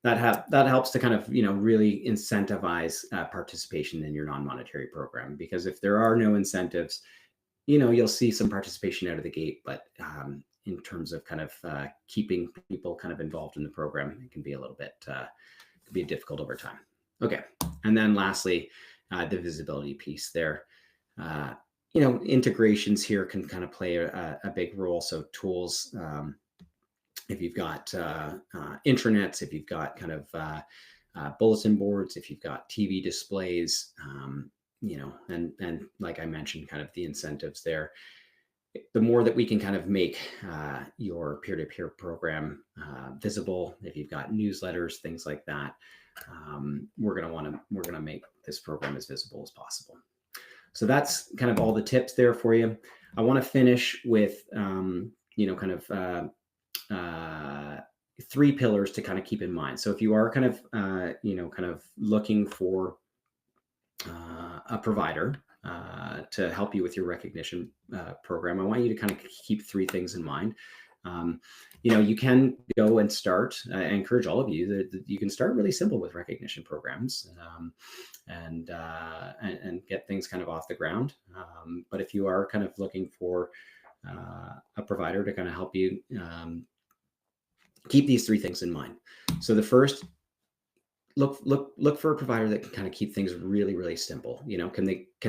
that helps to kind of, really incentivize participation in your non-monetary program, because if there are no incentives, you'll see some participation out of the gate, but in terms of kind of keeping people kind of involved in the program, it can be a little bit, be difficult over time. Okay. And then lastly, the visibility piece there. Integrations here can kind of play a big role. So tools, if you've got intranets, if you've got kind of bulletin boards, if you've got TV displays, and like I mentioned, kind of the incentives there. The more that we can kind of make your peer-to-peer program visible, if you've got newsletters, things like that, we're going to make this program as visible as possible. So that's kind of all the tips there for you. I want to finish with, kind of 3 pillars to kind of keep in mind. So if you are kind of, kind of looking for a provider to help you with your recognition program, I want you to kind of keep 3 things in mind. You can go and start. I encourage all of you that you can start really simple with recognition programs, and get things kind of off the ground. But if you are kind of looking for a provider to kind of help you, keep these 3 things in mind. So the first, look for a provider that can kind of keep things really, really simple. Can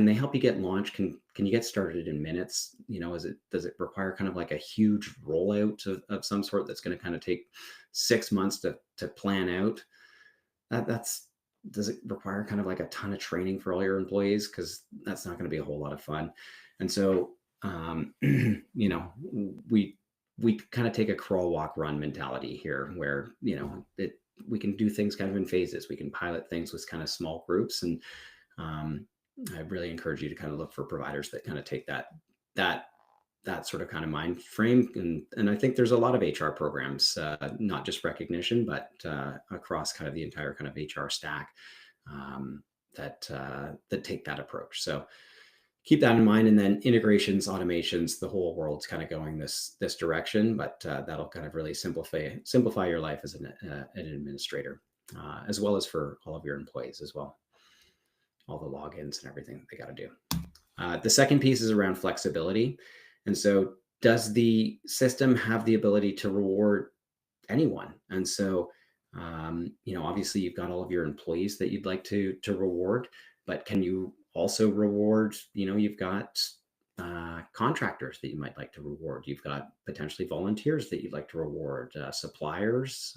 they help you get launched? Can you get started in minutes? Does it require kind of like a huge rollout of some sort that's going to kind of take 6 months to plan out? Does it require kind of like a ton of training for all your employees? Because that's not going to be a whole lot of fun. And so, we kind of take a crawl, walk, run mentality here, where, we can do things kind of in phases. We can pilot things with kind of small groups. And I really encourage you to kind of look for providers that kind of take that sort of kind of mind frame. And I think there's a lot of HR programs, not just recognition, but across kind of the entire kind of HR stack, that take that approach. So keep that in mind. And then integrations, automations, the whole world's kind of going this direction, but that'll kind of really simplify your life as an administrator, as well as for all of your employees as well. All the logins and everything they got to do. The second piece is around flexibility. And so does the system have the ability to reward anyone? And so, obviously you've got all of your employees that you'd like to reward, but can you also reward, you've got contractors that you might like to reward. You've got potentially volunteers that you'd like to reward, suppliers,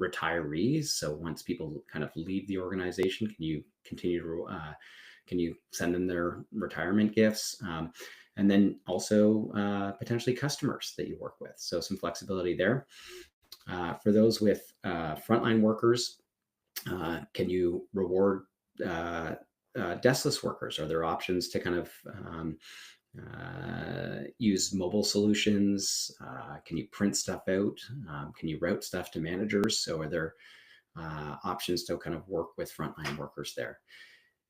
retirees. So once people kind of leave the organization, can you continue to, can you send them their retirement gifts? And then also potentially customers that you work with. So some flexibility there. For those with frontline workers, can you reward deskless workers? Are there options to kind of use mobile solutions? Can you print stuff out? Can you route stuff to managers? So are there options to kind of work with frontline workers there?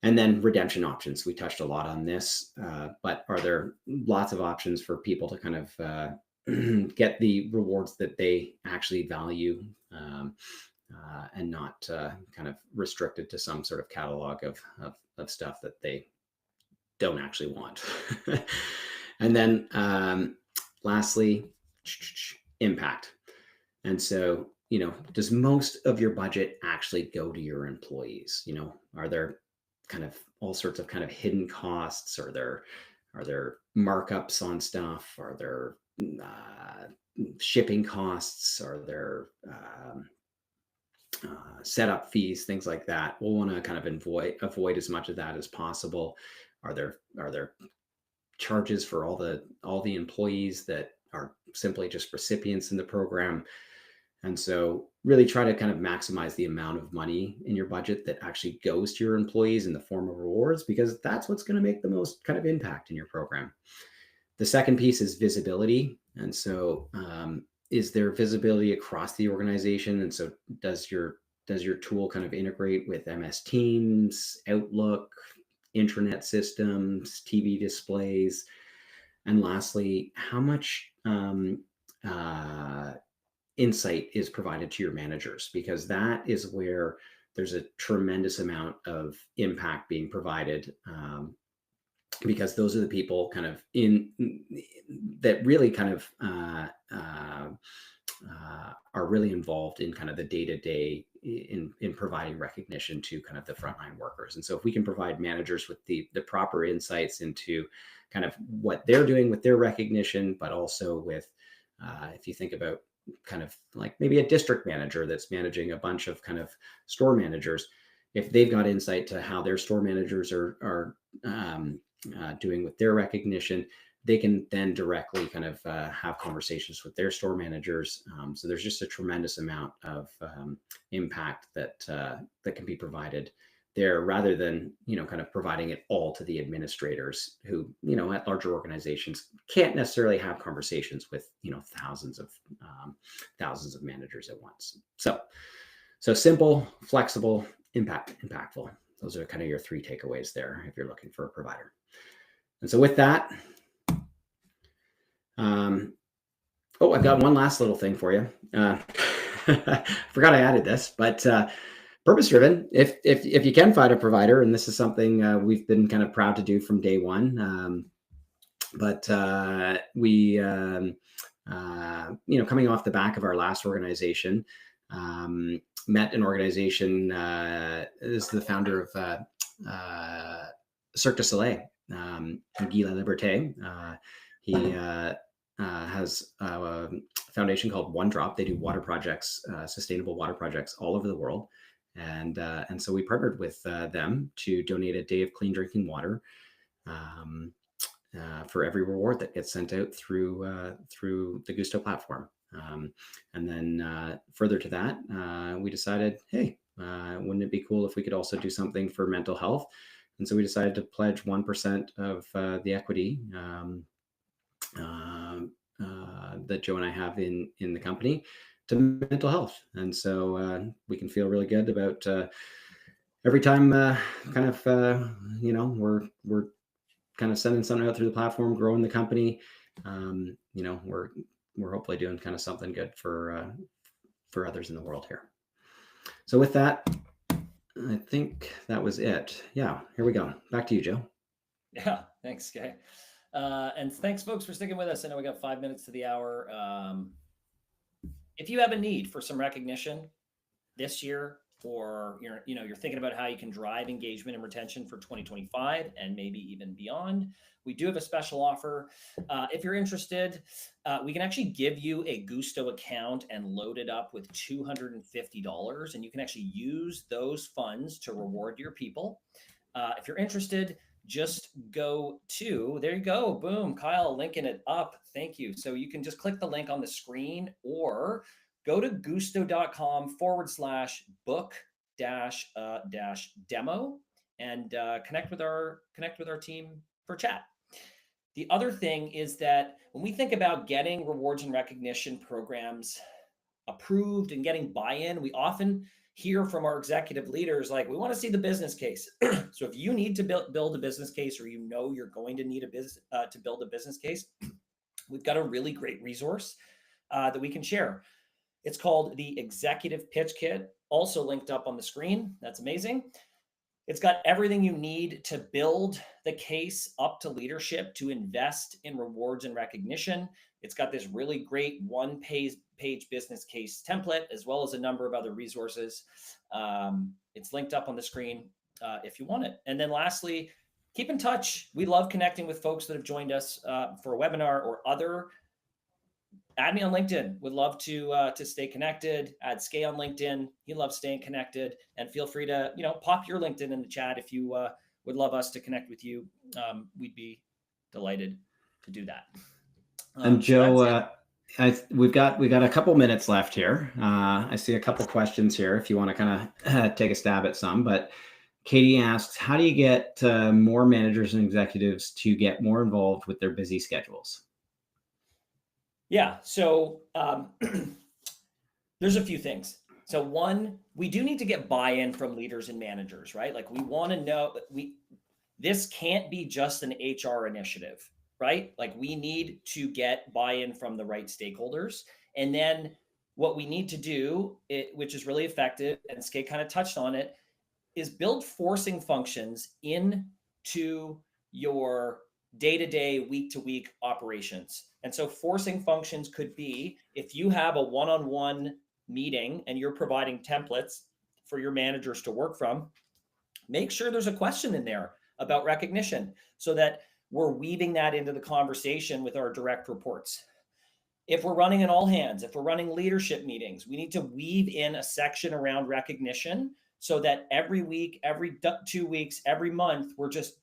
And then redemption options. We touched a lot on this, but are there lots of options for people to kind of get the rewards that they actually value, and not kind of restricted to some sort of catalog of stuff that they don't actually want. And then lastly, impact. And so, does most of your budget actually go to your employees? Are there kind of all sorts of kind of hidden costs? Are there markups on stuff? Are there shipping costs? Are there setup fees, things like that? We'll want to kind of avoid as much of that as possible. Are there charges for all the employees that are simply just recipients in the program? And so really try to kind of maximize the amount of money in your budget that actually goes to your employees in the form of rewards, because that's what's going to make the most kind of impact in your program. The second piece is visibility. And so is there visibility across the organization? And so does your tool kind of integrate with MS Teams, Outlook, intranet systems, TV displays? And lastly, how much insight is provided to your managers? Because that is where there's a tremendous amount of impact being provided, because those are the people kind of that really kind of are really involved in kind of the day-to-day in providing recognition to kind of the frontline workers. And so if we can provide managers with the proper insights into kind of what they're doing with their recognition, but also with, if you think about kind of like maybe a district manager that's managing a bunch of kind of store managers, if they've got insight to how their store managers are doing with their recognition, they can then directly kind of have conversations with their store managers. So there's just a tremendous amount of impact that can be provided there, rather than, kind of providing it all to the administrators who, at larger organizations can't necessarily have conversations with, thousands of managers at once. So simple, flexible, impactful. Those are kind of your three takeaways there if you're looking for a provider. And so with that, I've got one last little thing for you. Forgot I added this, but purpose-driven. If you can find a provider, and this is something we've been kind of proud to do from day one. But we, coming off the back of our last organization, met an organization. Is the founder of Cirque du Soleil, Guy Liberté. He has a foundation called One Drop. They do water projects, sustainable water projects all over the world. And so we partnered with them to donate a day of clean drinking water for every reward that gets sent out through the Guusto platform. And then further to that, we decided, hey, wouldn't it be cool if we could also do something for mental health? And so we decided to pledge 1% of the equity that Joe and I have in the company to mental health. And so we can feel really good about every time we're kind of sending something out through the platform, growing the company. We're hopefully doing kind of something good for others in the world here. So with that, I think that was it. Yeah, here we go. Back to you, Joe. Yeah, thanks, Skai. And thanks, folks, for sticking with us. I know we got 5 minutes to the hour. If you have a need for some recognition this year, or you're thinking about how you can drive engagement and retention for 2025 and maybe even beyond, we do have a special offer. If you're interested, we can actually give you a Guusto account and load it up with $250, and you can actually use those funds to reward your people. If you're interested, just go to, there you go, boom, Kyle linking it up. Thank you. So you can just click the link on the screen, or go to guusto.com/book-demo and connect with our team for chat. The other thing is that when we think about getting rewards and recognition programs approved and getting buy-in, we often hear from our executive leaders, like, we want to see the business case. So if you need to build a business case, or you're going to need to build a business case, we've got a really great resource that we can share. It's called the Executive Pitch Kit, also linked up on the screen. That's amazing. It's got everything you need to build the case up to leadership to invest in rewards and recognition. It's got this really great one-page business case template, as well as a number of other resources. It's linked up on the screen. if you want it. And then lastly, keep in touch. We love connecting with folks that have joined us for a webinar or other. Add me on LinkedIn. Would love to stay connected. Add Skai on LinkedIn. He loves staying connected. And feel free to pop your LinkedIn in the chat if you would love us to connect with you. We'd be delighted to do that. And Joe, we've got a couple minutes left here. I see a couple questions here if you want to kind of take a stab at some. But Katie asks, how do you get more managers and executives to get more involved with their busy schedules? Yeah, so there's a few things. So one, we do need to get buy-in from leaders and managers, right? Like we want to know this can't be just an HR initiative, right? Like we need to get buy-in from the right stakeholders. And then what we need to do, which is really effective, and Skai kind of touched on it, is build forcing functions into your day-to-day, week-to-week operations. And so forcing functions could be if you have a one-on-one meeting and you're providing templates for your managers to work from, make sure there's a question in there about recognition so that we're weaving that into the conversation with our direct reports. If we're running an all hands, if we're running leadership meetings, we need to weave in a section around recognition so that every week, every 2 weeks, every month, we're just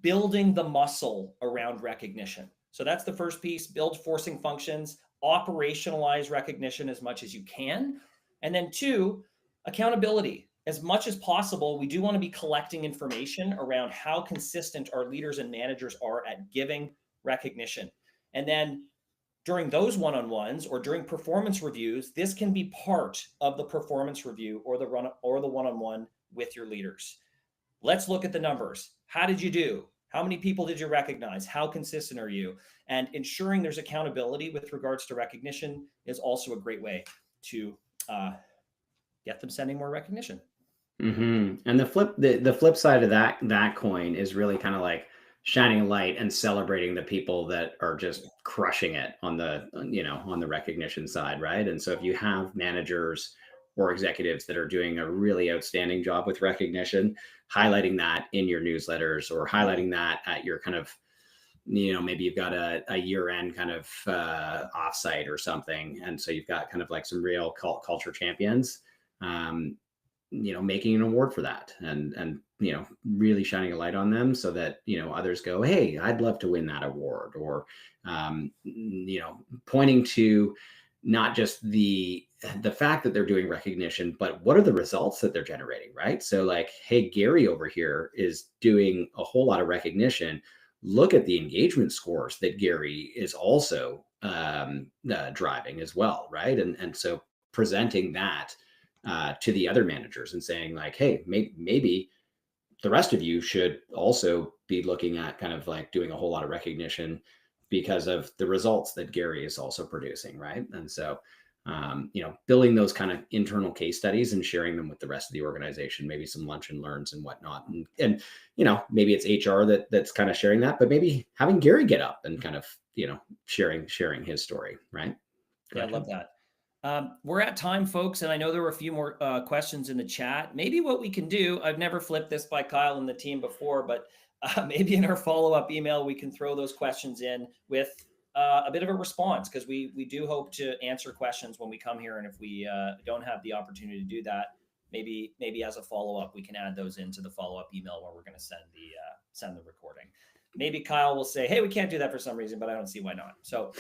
building the muscle around recognition. So that's the first piece, build forcing functions, operationalize recognition as much as you can. And then 2, accountability. As much as possible, we do want to be collecting information around how consistent our leaders and managers are at giving recognition. And then during those one-on-ones or during performance reviews, this can be part of the performance review or the one-on-one with your leaders. Let's look at the numbers. How did you do? How many people did you recognize? How consistent are you? And ensuring there's accountability with regards to recognition is also a great way to get them sending more recognition. Mm-hmm. And the flip side of that coin is really kind of like shining a light and celebrating the people that are just crushing it on the recognition side, right? And so if you have managers or executives that are doing a really outstanding job with recognition, highlighting that in your newsletters or highlighting that at your kind of, maybe you've got a year-end kind of offsite or something. And so you've got kind of like some real culture champions, making an award for that and really shining a light on them so that, others go, hey, I'd love to win that award, or, pointing to not just the fact that they're doing recognition, but what are the results that they're generating, right? So like, hey, Gary over here is doing a whole lot of recognition. Look at the engagement scores that Gary is also driving as well, right? And so presenting that to the other managers and saying like, hey, maybe the rest of you should also be looking at kind of like doing a whole lot of recognition because of the results that Gary is also producing, right? And so, building those kind of internal case studies and sharing them with the rest of the organization, maybe some lunch and learns and whatnot. And maybe it's HR that's kind of sharing that, but maybe having Gary get up and kind of, sharing his story, right? Yeah, I love that. We're at time, folks, and I know there were a few more questions in the chat. Maybe what we can do, I've never flipped this by Kyle and the team before, but maybe in our follow-up email, we can throw those questions in with a bit of a response, because we do hope to answer questions when we come here. And if we don't have the opportunity to do that, maybe as a follow-up, we can add those into the follow-up email where we're going to send the recording. Maybe Kyle will say, hey, we can't do that for some reason, but I don't see why not. So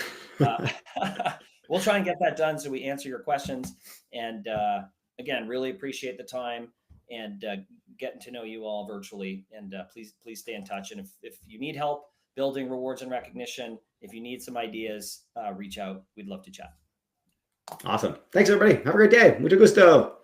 we'll try and get that done so we answer your questions. And again, really appreciate the time and getting to know you all virtually. And please stay in touch. And if you need help building rewards and recognition, if you need some ideas, reach out. We'd love to chat. Awesome. Thanks, everybody. Have a great day. Mucho gusto.